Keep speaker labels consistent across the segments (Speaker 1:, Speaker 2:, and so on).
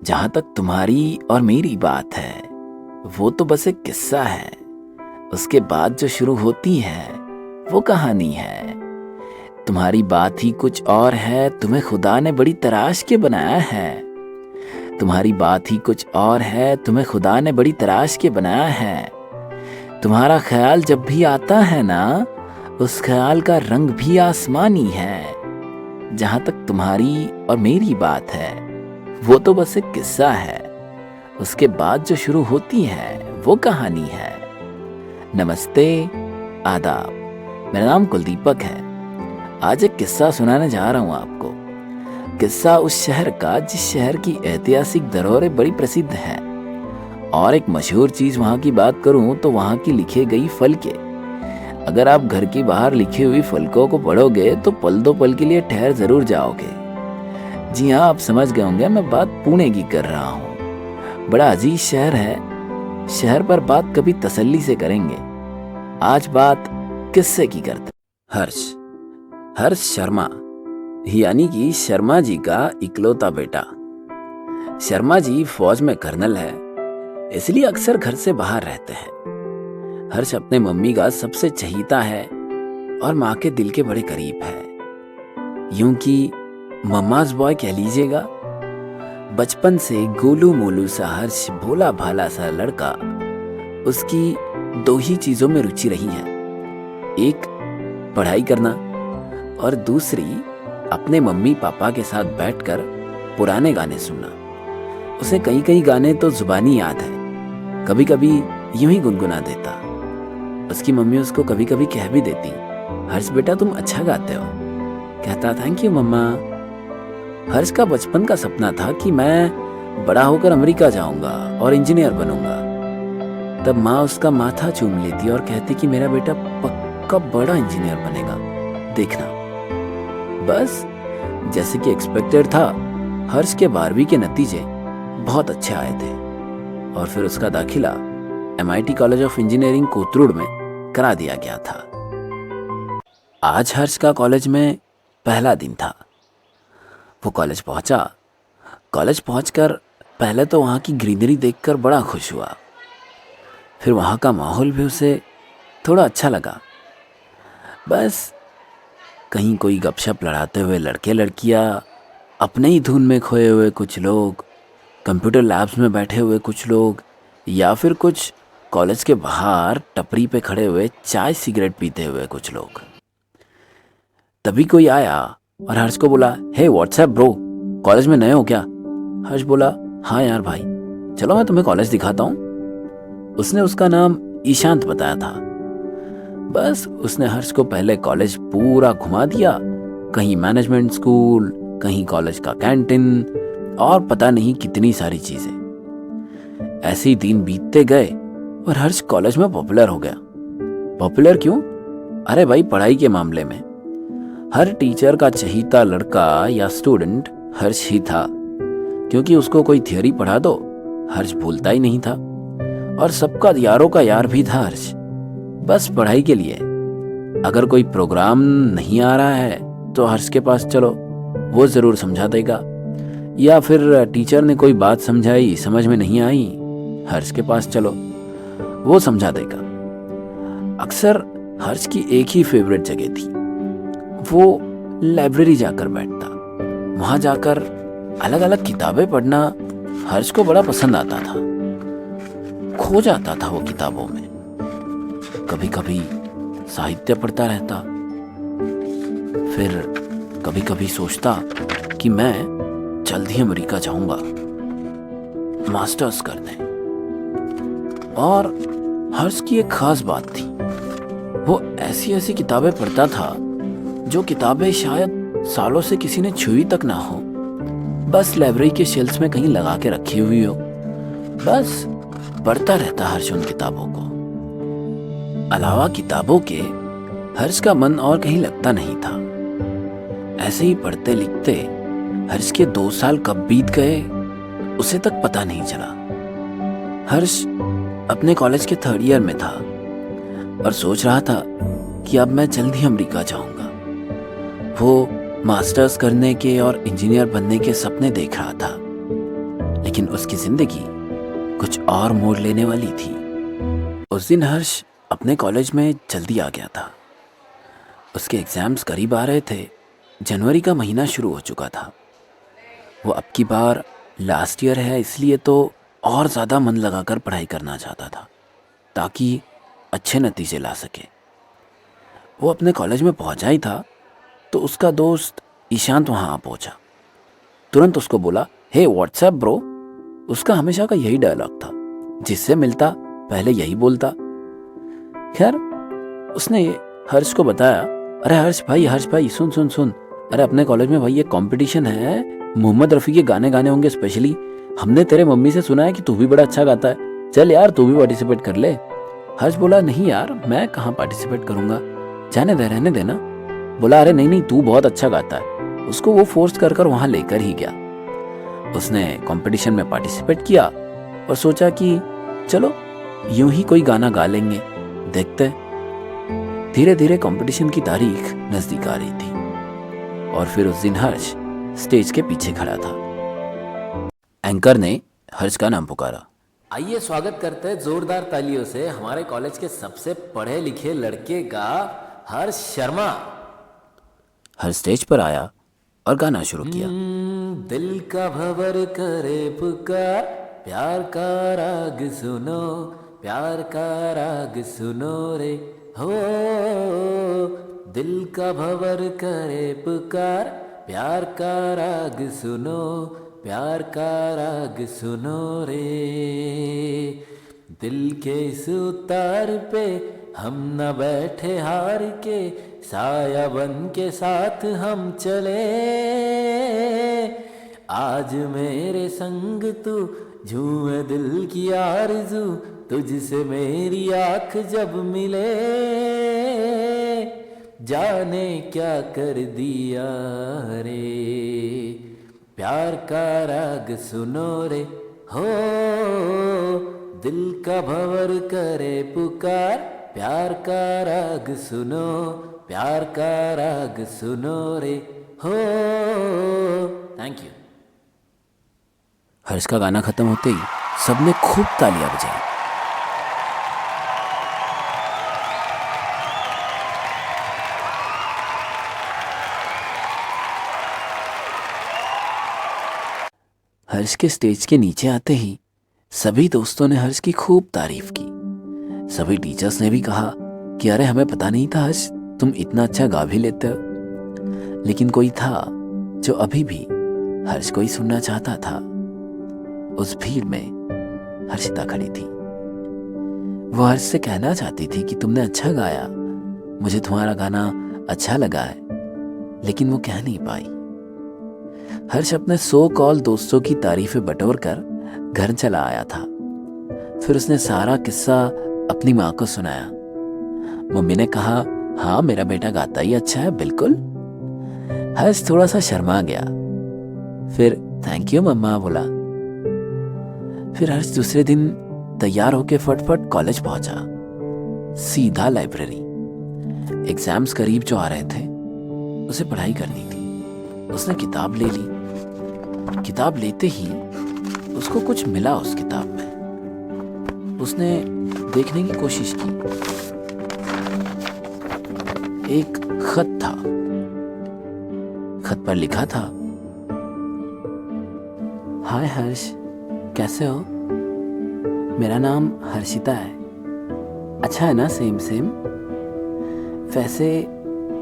Speaker 1: जहां तक तुम्हारी और मेरी बात है, वो तो बस एक किस्सा है। उसके बाद जो शुरू होती है वो कहानी है। तुम्हारी बात ही कुछ और है, तुम्हें खुदा ने बड़ी तराश के बनाया है। तुम्हारी बात ही कुछ और है, तुम्हें खुदा ने बड़ी तराश के बनाया है। तुम्हारा ख्याल जब भी आता है ना, उस ख्याल का रंग भी आसमानी है। जहां तक तुम्हारी और मेरी बात है, वो तो बस एक किस्सा है। उसके बाद जो शुरू होती है वो कहानी है। नमस्ते, आदाब। मेरा नाम कुलदीपक है। आज एक किस्सा सुनाने जा रहा हूं आपको। किस्सा उस शहर का जिस शहर की ऐतिहासिक धरोहरें बड़ी प्रसिद्ध है। और एक मशहूर चीज वहां की बात करूं तो वहां की लिखी गई फलकें। अगर आप घर के बाहर लिखी हुई फलकों को पढ़ोगे तो पल दो पल के लिए ठहर जरूर जाओगे। जी हाँ, आप समझ गए होंगे, मैं बात पुणे की कर रहा हूँ। बड़ा अजीज शहर है। शहर पर बात कभी तसल्ली से करेंगे। आज बात किस्से की करते। हर्ष शर्मा, यानी कि शर्मा जी का इकलौता बेटा। शर्मा जी फौज में कर्नल है, इसलिए अक्सर घर से बाहर रहते हैं। हर्ष अपने मम्मी का सबसे चहीता है और माँ के दिल के बड़े करीब है। यूं कि मम्माज बॉय कह लीजिएगा। बचपन से गोलू मोलू सा हर्ष, भोला भाला सा लड़का, उसकी दो ही चीजों में रुचि रही है। एक पढ़ाई करना और दूसरी अपने मम्मी पापा के साथ बैठकर पुराने गाने सुनना। उसे कई कई गाने तो जुबानी याद है, कभी कभी यूं ही गुनगुना देता। उसकी मम्मी उसको कभी कभी कह भी देती, हर्ष बेटा तुम अच्छा गाते हो। कहता थैंक यू मम्मा। हर्ष का बचपन का सपना था कि मैं बड़ा होकर अमेरिका जाऊंगा और इंजीनियर बनूंगा। तब माँ उसका माथा चूम लेती और कहती कि मेरा बेटा पक्का बड़ा इंजीनियर बनेगा, देखना। बस जैसे कि एक्सपेक्टेड था, हर्ष के 12वीं के नतीजे बहुत अच्छे आए थे और फिर उसका दाखिला MIT college of engineering Kothrud में करा दिया गया था। आज हर्ष का कॉलेज में पहला दिन था। वो कॉलेज पहुंचा। कॉलेज पहुंचकर पहले तो वहाँ की ग्रीनरी देखकर बड़ा खुश हुआ। फिर वहाँ का माहौल भी उसे थोड़ा अच्छा लगा। बस कहीं कोई गपशप लड़ाते हुए लड़के लड़कियाँ, अपने ही धुन में खोए हुए कुछ लोग, कंप्यूटर लैब्स में बैठे हुए कुछ लोग, या फिर कुछ कॉलेज के बाहर टपरी पे खड़े हुए चाय सिगरेट पीते हुए कुछ लोग। तभी कोई आया और हर्ष को बोला, हे व्हाट्सएप ब्रो, कॉलेज में नए हो क्या? हर्ष बोला, हाँ यार भाई, चलो मैं तुम्हें कॉलेज दिखाता हूँ। उसने उसका नाम ईशांत बताया था। बस उसने हर्ष को पहले कॉलेज पूरा घुमा दिया। कहीं मैनेजमेंट स्कूल, कहीं कॉलेज का कैंटीन और पता नहीं कितनी सारी चीजें। ऐसे ही दिन बीतते गए और हर्ष कॉलेज में पॉपुलर हो गया। पॉपुलर क्यों? अरे भाई, पढ़ाई के मामले में हर टीचर का चहीता लड़का या स्टूडेंट हर्ष ही था, क्योंकि उसको कोई थियोरी पढ़ा दो, हर्ष भूलता ही नहीं था। और सबका यारों का यार भी था हर्ष। बस पढ़ाई के लिए अगर कोई प्रोग्राम नहीं आ रहा है तो हर्ष के पास चलो, वो जरूर समझा देगा। या फिर टीचर ने कोई बात समझाई, समझ में नहीं आई, हर्ष के पास चलो, वो समझा देगा। अक्सर हर्ष की एक ही फेवरेट जगह थी, वो लाइब्रेरी जाकर बैठता। वहां जाकर अलग अलग किताबें पढ़ना हर्ष को बड़ा पसंद आता था। खो जाता था वो किताबों में। कभी कभी साहित्य पढ़ता रहता, फिर कभी कभी सोचता कि मैं जल्द ही अमेरिका जाऊंगा मास्टर्स करने। और हर्ष की एक खास बात थी, वो ऐसी ऐसी किताबें पढ़ता था जो किताबें शायद सालों से किसी ने छुई तक ना हो, बस लाइब्रेरी के शेल्फ्स में कहीं लगा के रखी हुई हो। बस पढ़ता रहता हर्ष उन किताबों को। अलावा किताबों के हर्ष का मन और कहीं लगता नहीं था। ऐसे ही पढ़ते लिखते हर्ष के 2 साल कब बीत गए उसे तक पता नहीं चला। हर्ष अपने कॉलेज के 3rd ईयर में था और सोच रहा था कि अब मैं जल्द ही अमेरिका जाऊंगा। वो मास्टर्स करने के और इंजीनियर बनने के सपने देख रहा था। लेकिन उसकी जिंदगी कुछ और मोड़ लेने वाली थी। उस दिन हर्ष अपने कॉलेज में जल्दी आ गया था। उसके एग्ज़ाम्स करीब आ रहे थे। जनवरी का महीना शुरू हो चुका था। वो अब की बार लास्ट ईयर है, इसलिए तो और ज़्यादा मन लगाकर पढ़ाई करना चाहता था ताकि अच्छे नतीजे ला सके। वो अपने कॉलेज में पहुंचा ही था तो उसका दोस्त ईशांत वहाँ आ पहुंचा। तुरंत उसको बोला, हे व्हाट्सएप ब्रो। उसका हमेशा का यही डायलॉग था, जिससे मिलता पहले यही बोलता। खैर, उसने हर्ष को बताया, अरे हर्ष भाई सुन सुन सुन, अरे अपने कॉलेज में भाई एक कंपटीशन है, मोहम्मद रफ़ी के गाने गाने होंगे स्पेशली। हमने तेरे मम्मी से सुना है कि तू भी बड़ा अच्छा गाता है, चल यार तू भी पार्टिसिपेट कर ले। हर्ष बोला, नहीं यार मैं कहाँ पार्टिसिपेट करूँगा, जाने दे, रहने देना। बोला, अरे नहीं तू बहुत अच्छा गाता है। उसको वो फोर्स कर वहाँ लेकर ही गया। उसने कंपटीशन में पार्टिसिपेट किया और सोचा कि चलो यूं ही कोई गाना गा लेंगे, देखते। धीरे धीरे कंपटीशन की तारीख नजदीक आ रही थी और फिर उस दिन हर्ष स्टेज के पीछे खड़ा था। एंकर ने हर्ष का नाम पुकारा। आइए स्वागत करते हैं जोरदार तालियों से हमारे कॉलेज के सबसे पढ़े लिखे लड़के का हर्ष शर्मा। हर्ष स्टेज पर आया और गाना शुरू किया। दिल का भंवर करे पुकार, प्यार का राग सुनो, प्यार का राग सुनो रे हो। दिल का भंवर करे पुकार, प्यार का राग सुनो, प्यार का राग सुनो रे। दिल के इस उतार पे हम न बैठे हार के, साया बन के साथ हम चले। आज मेरे संग तू, झूमे दिल की आरज़ू, तुझसे मेरी आँख जब मिले। जाने क्या कर दिया रे, प्यार का राग सुनो रे हो। दिल का भंवर करे पुकार, प्यार का राग सुनो, प्यार का राग सुनो रे हो। Thank you. हर्ष का गाना खत्म होते ही सबने खूब तालियां बजाई। हर्ष के स्टेज के नीचे आते ही सभी दोस्तों ने हर्ष की खूब तारीफ की। सभी टीचर्स ने भी कहा कि अरे हमें पता नहीं था हर्ष तुम इतना अच्छा गा भी लेते हो। लेकिन कोई था जो अभी भी हर्ष को ही सुनना चाहता था। उस भीड़ में हर्षिता खड़ी थी। वो हर्ष से कहना चाहती थी कि तुमने अच्छा गाया, मुझे तुम्हारा गाना अच्छा लगा है, लेकिन वो कह नहीं पाई। हर्ष अपने सो कॉल दोस्तों की तारीफें बटोर कर घर चला आया था। फिर उसने सारा किस्सा अपनी माँ को सुनाया। मम्मी ने कहा, हाँ मेरा बेटा गाता ही अच्छा है, बिल्कुल। हर्ष थोड़ा सा शर्मा गया, फिर थैंक यू मम्मा बोला। फिर हर्ष दूसरे दिन तैयार होके फटफट कॉलेज पहुंचा, सीधा लाइब्रेरी। एग्जाम्स करीब जो आ रहे थे, उसे पढ़ाई करनी थी। उसने किताब ले ली। किताब लेते ही उसको कुछ मिला उस किताब में। उसने देखने की कोशिश की। एक खत था। खत पर लिखा था, हाय हर्ष, कैसे हो? मेरा नाम हर्षिता है। अच्छा है ना? Same same. वैसे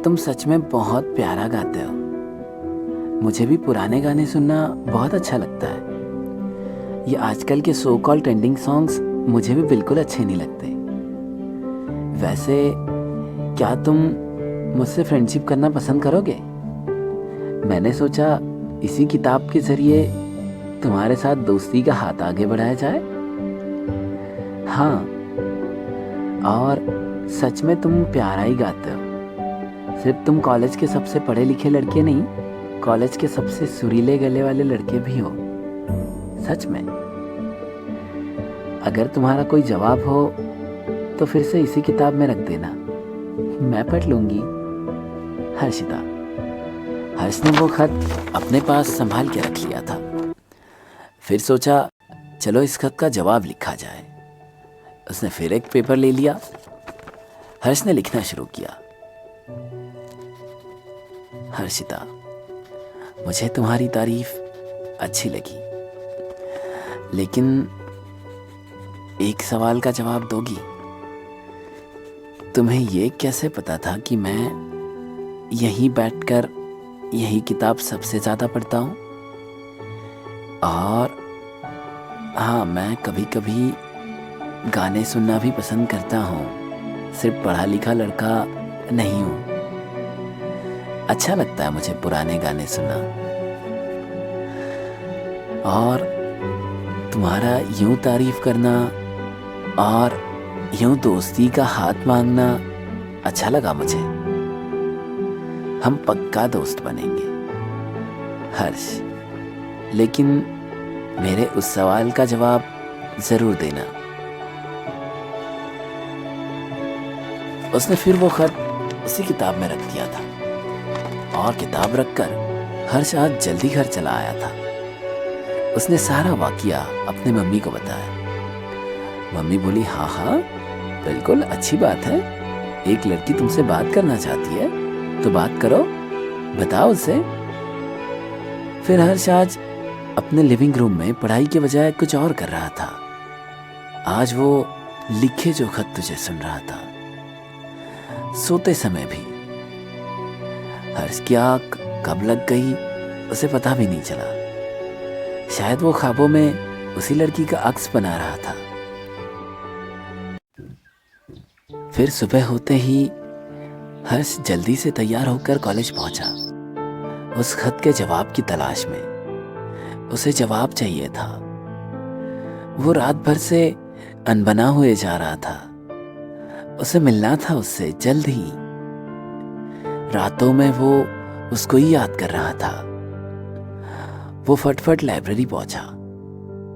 Speaker 1: तुम सच में बहुत प्यारा गाते हो। मुझे भी पुराने गाने सुनना बहुत अच्छा लगता है। ये आजकल के सो कॉल ट्रेंडिंग सॉन्ग्स मुझे भी बिल्कुल अच्छे नहीं लगते। वैसे क्या तुम मुझसे फ्रेंडशिप करना पसंद करोगे? मैंने सोचा इसी किताब के जरिए तुम्हारे साथ दोस्ती का हाथ आगे बढ़ाया जाए। हाँ, और सच में तुम प्यारा ही गाते हो। सिर्फ तुम कॉलेज के सबसे पढ़े लिखे लड़के नहीं, कॉलेज के सबसे सुरीले गले वाले लड़के भी हो, सच में। अगर तुम्हारा कोई जवाब हो तो फिर से इसी किताब में रख देना, मैं पढ़ लूंगी। हर्षिता। हर्ष ने वो खत अपने पास संभाल के रख लिया था। फिर सोचा चलो इस खत का जवाब लिखा जाए। उसने फिर एक पेपर ले लिया। हर्ष ने लिखना शुरू किया। हर्षिता, मुझे तुम्हारी तारीफ अच्छी लगी, लेकिन एक सवाल का जवाब दोगी? तुम्हें ये कैसे पता था कि मैं यहीं बैठकर यही किताब सबसे ज़्यादा पढ़ता हूँ? और हाँ, मैं कभी कभी गाने सुनना भी पसंद करता हूँ। सिर्फ पढ़ा लिखा लड़का नहीं हूँ। अच्छा लगता है मुझे पुराने गाने सुनना। और तुम्हारा यूं तारीफ करना और यूं दोस्ती का हाथ मांगना अच्छा लगा मुझे। हम पक्का दोस्त बनेंगे हर्ष, लेकिन मेरे उस सवाल का जवाब जरूर देना। उसने फिर वो खत उसी किताब में रख दिया था और किताब रखकर हर्ष आज जल्दी घर चला आया था। उसने सारा वाकया अपने मम्मी को बताया। मम्मी बोली, हाँ हाँ बिल्कुल अच्छी बात है, एक लड़की तुमसे बात करना चाहती है तो बात करो, बताओ उसे। फिर हर्ष आज अपने लिविंग रूम में पढ़ाई के बजाय कुछ और कर रहा था। आज वो लिखे जो खत तुझे सुन रहा था, सोते समय भी। हर्ष की आंख कब लग गई उसे पता भी नहीं चला। शायद वो ख्वाबों में उसी लड़की का अक्स बना रहा था। फिर सुबह होते ही हर्ष जल्दी से तैयार होकर कॉलेज पहुंचा, उस खत के जवाब की तलाश में। उसे जवाब चाहिए था। वो रात भर से अनबना हुए जा रहा था। उसे मिलना था उससे जल्द ही। रातों में वो उसको ही याद कर रहा था। वो फटफट लाइब्रेरी पहुंचा।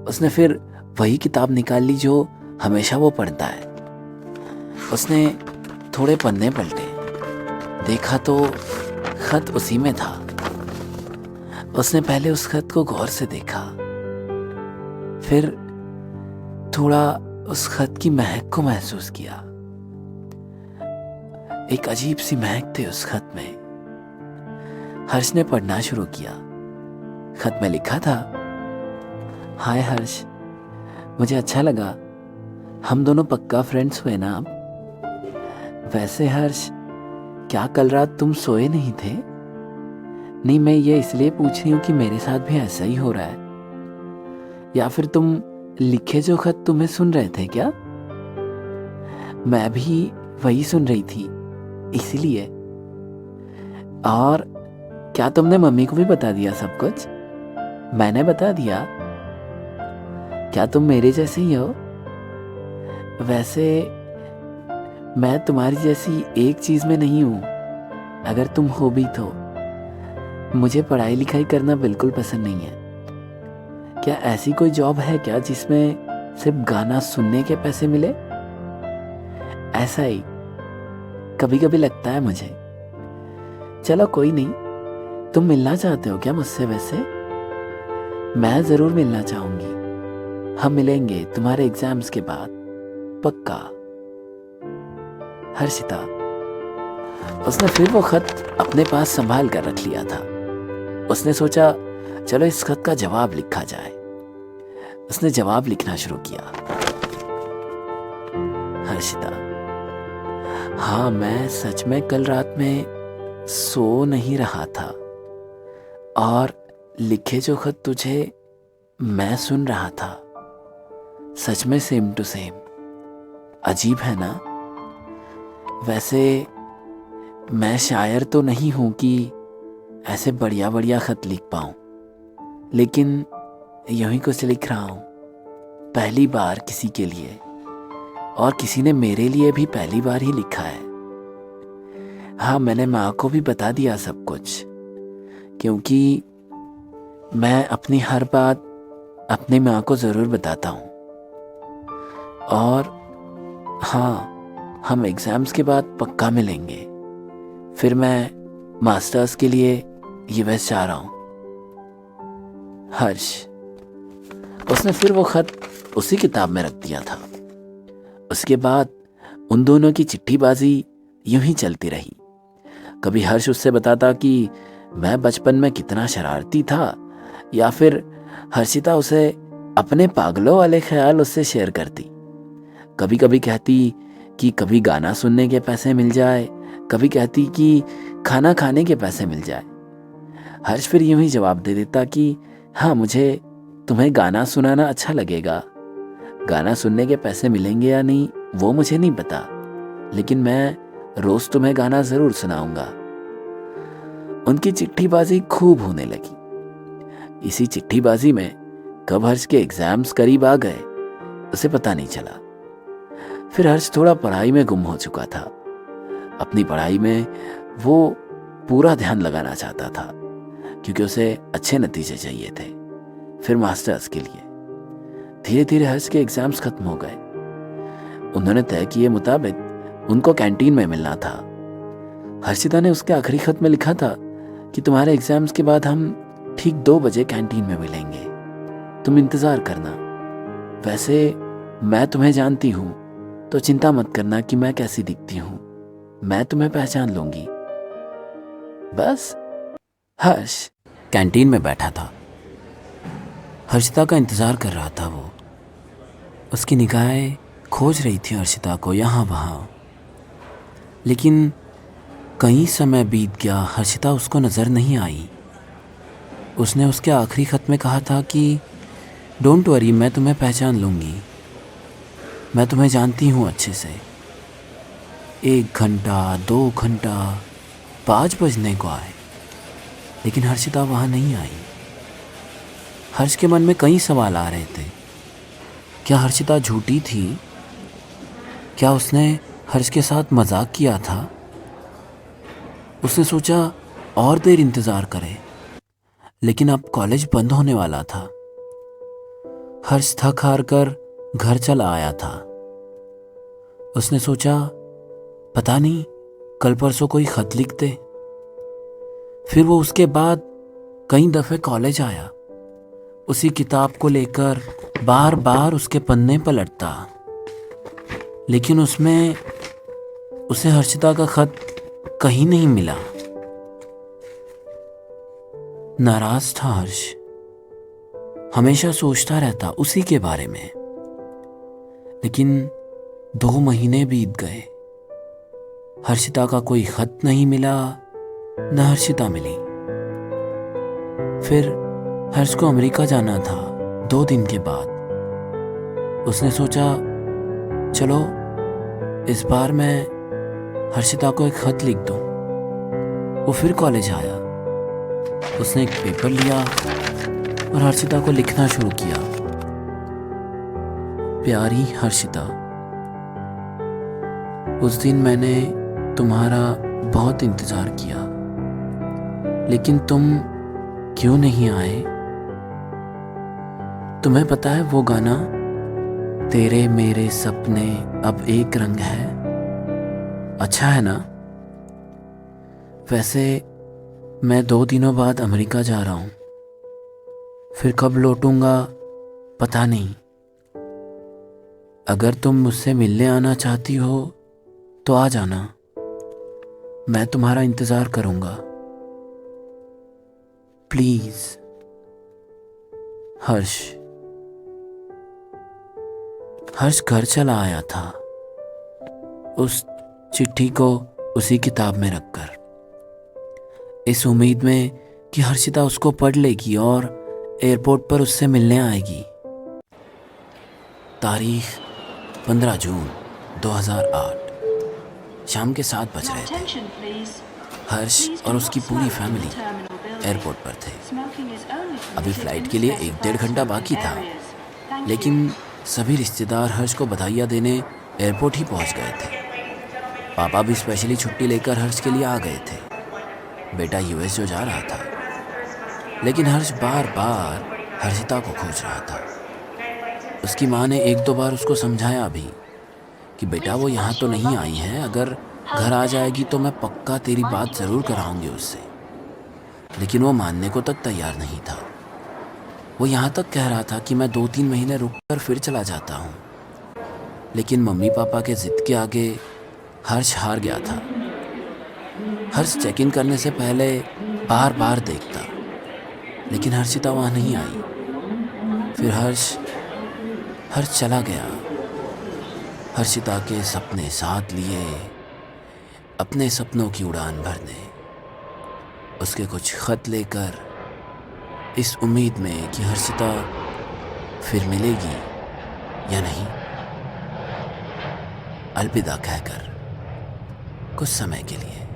Speaker 1: उसने फिर वही किताब निकाल ली जो हमेशा वो पढ़ता है। उसने थोड़े पन्ने पलटे, देखा तो खत उसी में था। उसने पहले उस खत को गौर से देखा, फिर थोड़ा उस खत की महक को महसूस किया। एक अजीब सी महक थी उस खत में। हर्ष ने पढ़ना शुरू किया। खत में लिखा था, हाय हर्ष, मुझे अच्छा लगा, हम दोनों पक्का फ्रेंड्स हुए ना अब। वैसे हर्ष, क्या कल रात तुम सोए नहीं थे? नहीं, मैं ये इसलिए पूछ रही हूँ कि मेरे साथ भी ऐसा ही हो रहा है। या फिर तुम लिखे जो खत तुम्हें सुन रहे थे क्या? मैं भी वही सुन रही थी इसीलिए। और क्या तुमने मम्मी को भी बता दिया सब कुछ? मैंने बता दिया। क्या तुम मेरे जैसे ही हो? वैसे मैं तुम्हारी जैसी एक चीज में नहीं हूं, अगर तुम हो भी तो। मुझे पढ़ाई लिखाई करना बिल्कुल पसंद नहीं है। क्या ऐसी कोई जॉब है क्या जिसमें सिर्फ गाना सुनने के पैसे मिले? ऐसा ही कभी कभी लगता है मुझे। चलो कोई नहीं, तुम मिलना चाहते हो क्या मुझसे? वैसे मैं जरूर मिलना चाहूंगी। हम मिलेंगे तुम्हारे एग्जाम्स के बाद, पक्का। हर्षिता। उसने फिर वो खत अपने पास संभाल कर रख लिया था। उसने सोचा चलो इस खत का जवाब लिखा जाए। उसने जवाब लिखना शुरू किया। हर्षिता, हाँ मैं सच में कल रात में सो नहीं रहा था और लिखे जो खत तुझे मैं सुन रहा था। सच में सेम टू सेम। अजीब है ना? वैसे मैं शायर तो नहीं हूं कि ऐसे बढ़िया बढ़िया खत लिख पाऊं, लेकिन यूं ही कुछ लिख रहा हूं, पहली बार किसी के लिए। और किसी ने मेरे लिए भी पहली बार ही लिखा है। हाँ, मैंने माँ को भी बता दिया सब कुछ, क्योंकि मैं अपनी हर बात अपनी माँ को ज़रूर बताता हूँ। और हाँ, हम एग्ज़ाम्स के बाद पक्का मिलेंगे। फिर मैं मास्टर्स के लिए यूएस जा रहा हूँ। हर्ष। उसने फिर वो खत उसी किताब में रख दिया था। उसके बाद उन दोनों की चिट्ठीबाजी यूं ही चलती रही। कभी हर्ष उससे बताता कि मैं बचपन में कितना शरारती था, या फिर हर्षिता उसे अपने पागलों वाले ख्याल उससे शेयर करती। कभी कभी कहती कि कभी गाना सुनने के पैसे मिल जाए, कभी कहती कि खाना खाने के पैसे मिल जाए। हर्ष फिर यूं ही जवाब दे देता कि हाँ, मुझे तुम्हें गाना सुनाना अच्छा लगेगा। गाना सुनने के पैसे मिलेंगे या नहीं वो मुझे नहीं पता, लेकिन मैं रोज तुम्हें गाना जरूर सुनाऊंगा। उनकी चिट्ठीबाजी खूब होने लगी। इसी चिट्ठीबाजी में कब हर्ष के एग्जाम्स करीब आ गए उसे पता नहीं चला। फिर हर्ष थोड़ा पढ़ाई में गुम हो चुका था। अपनी पढ़ाई में वो पूरा ध्यान लगाना चाहता था क्योंकि उसे अच्छे नतीजे चाहिए थे, फिर मास्टर्स के लिए। धीरे धीरे हर्ष के एग्जाम्स खत्म हो गए। उन्होंने तय किए मुताबिक उनको कैंटीन में मिलना था। हर्षिता ने उसके आखिरी खत में लिखा था कि तुम्हारे एग्जाम्स के बाद हम ठीक 2 बजे कैंटीन में मिलेंगे, तुम इंतजार करना। वैसे मैं तुम्हें जानती हूं तो चिंता मत करना कि मैं कैसी दिखती हूं, मैं तुम्हें पहचान लूंगी। बस। हर्ष कैंटीन में बैठा था। हर्षिता का इंतजार कर रहा था वो। उसकी निगाहें खोज रही थी हर्षिता को यहाँ वहाँ, लेकिन कई समय बीत गया, हर्षिता उसको नज़र नहीं आई। उसने उसके आखिरी खत में कहा था कि डोंट वरी, मैं तुम्हें पहचान लूँगी, मैं तुम्हें जानती हूँ अच्छे से। 1 घंटा 2 घंटा 5 बजने को आए, लेकिन हर्षिता वहाँ नहीं आई। हर्ष के मन में कई सवाल आ रहे थे। क्या हर्षिता झूठी थी? क्या उसने हर्ष के साथ मजाक किया था? उसने सोचा और देर इंतजार करे, लेकिन अब कॉलेज बंद होने वाला था। हर्ष थक हार कर घर चला आया था। उसने सोचा पता नहीं कल परसों कोई खत लिख दे। फिर वो उसके बाद कई दफे कॉलेज आया, उसी किताब को लेकर बार बार उसके पन्ने पलटता, लेकिन उसमें उसे हर्षिता का खत कहीं नहीं मिला। नाराज था हर्ष, हमेशा सोचता रहता उसी के बारे में। लेकिन 2 महीने बीत गए, हर्षिता का कोई खत नहीं मिला, न हर्षिता मिली। फिर हर्ष को अमेरिका जाना था 2 दिन के बाद। उसने सोचा चलो इस बार मैं हर्षिता को एक खत लिख दूं। वो फिर कॉलेज आया। उसने एक पेपर लिया और हर्षिता को लिखना शुरू किया। प्यारी हर्षिता, उस दिन मैंने तुम्हारा बहुत इंतजार किया, लेकिन तुम क्यों नहीं आए? तुम्हें पता है वो गाना, तेरे मेरे सपने अब एक रंग है, अच्छा है ना? वैसे मैं 2 दिनों बाद अमेरिका जा रहा हूँ, फिर कब लौटूंगा पता नहीं। अगर तुम मुझसे मिलने आना चाहती हो तो आ जाना, मैं तुम्हारा इंतजार करूंगा, प्लीज। हर्ष घर चला आया था, उस चिट्ठी को उसी किताब में रखकर, इस उम्मीद में कि हर्षिता उसको पढ़ लेगी और एयरपोर्ट पर उससे मिलने आएगी। तारीख 15 जून 2008, शाम के 7 बज रहे थे। हर्ष और उसकी पूरी फैमिली एयरपोर्ट पर थे। अभी फ्लाइट के लिए 1-1.5 घंटा बाकी था, लेकिन सभी रिश्तेदार हर्ष को बधाइयाँ देने एयरपोर्ट ही पहुँच गए थे। पापा भी स्पेशली छुट्टी लेकर हर्ष के लिए आ गए थे। बेटा यूएस जो जा रहा था, लेकिन हर्ष बार बार हर्षिता को खोज रहा था। उसकी माँ ने 1-2 बार उसको समझाया भी कि बेटा वो यहाँ तो नहीं आई है, अगर घर आ जाएगी तो मैं पक्का तेरी बात ज़रूर कराऊंगी उससे, लेकिन वो मानने को तक तैयार नहीं था। वो यहाँ तक कह रहा था कि मैं 2-3 महीने रुककर फिर चला जाता हूँ, लेकिन मम्मी पापा के जिद के आगे हर्ष हार गया था। हर्ष चेक इन करने से पहले बार बार देखता, लेकिन हर्षिता वहाँ नहीं आई। फिर हर्ष चला गया, हर्षिता के सपने साथ लिए अपने सपनों की उड़ान भरने, उसके कुछ खत लेकर, इस उम्मीद में कि हर्षिता फिर मिलेगी या नहीं। अलविदा कहकर कुछ समय के लिए।